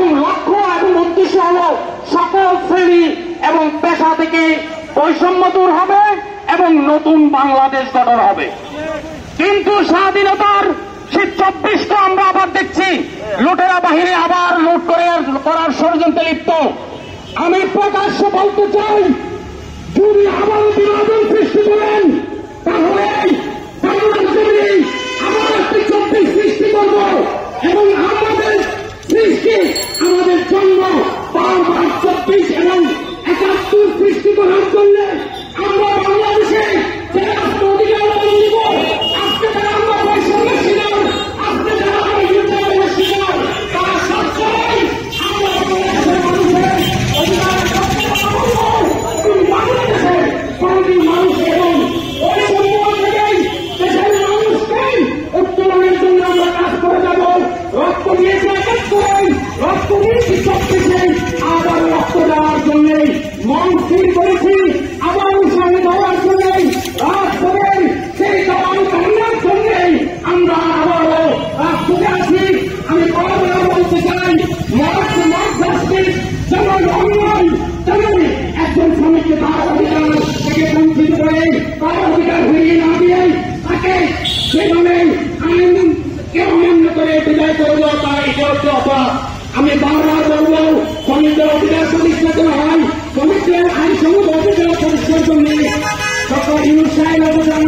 এবং লক্ষ্য এবং উদ্দেশ্য হল সকল শ্রেণী এবং পেশা থেকে বৈষম্য দূর হবে এবং নতুন বাংলাদেশ গঠন হবে। কিন্তু স্বাধীনতার সেই 24টা আমরা আবার দেখছি লুটেরা বাহিনী আবার লুট করার ষড়যন্ত্রে লিপ্ত। আমি প্রকাশ্যে বলতে চাই, যদি আবার বিভাজন সৃষ্টি করেন তাহলে আবার একটি 24 সৃষ্টি করব এবং আমাদের সৃষ্টি আমাদের জন্ম 24 এবং 71 সৃষ্টি করার জন্য আমরা বাংলাদেশে যে অধিকার দিব, আজকে যারা আমরা বৈষম্য ছিলাম, আজকে যারা আমরা নির্যাতনের শিকার, তারা সবসময় আমরা বাংলাদেশের মানুষের অধিকার বাংলাদেশে কোনদিন মানুষ এবং বৈষম্য থেকেই দেশের মানুষকে উত্তোলনের জন্য আমরা কাজ করে যাব। রক্ত দিয়েছে কাজ করেন, রক্ত দিয়েছি 24-এ, আবার রক্ত দেওয়ার জন্য মন স্থির করেছি, আবার শহীদ হওয়ার জন্য রাজপথের সেই দাবান কান্নার জন্য আমরা আবারও রাজপথে আছি। আমি বারবার বলতে চাই, মার্চ জাস্টিস যেমন অন্যায়, তেমনি একজন শ্রমিককে তার অধিকার থেকে বঞ্চিত করে তার অধিকার ফিরিয়ে না দিয়ে তাকে সেভাবে আইনকে অমান্য করে বিদায় করে দেওয়া তার এটা হচ্ছে অপরাধ। আমি বারবার বলবো, শ্রমিকদের অধিকার প্রতিষ্ঠা করা হয়, শ্রমিকদের আইনসঙ্গত অধিকার প্রতিষ্ঠার জন্য সকল ইউনিট সাহেব অবদান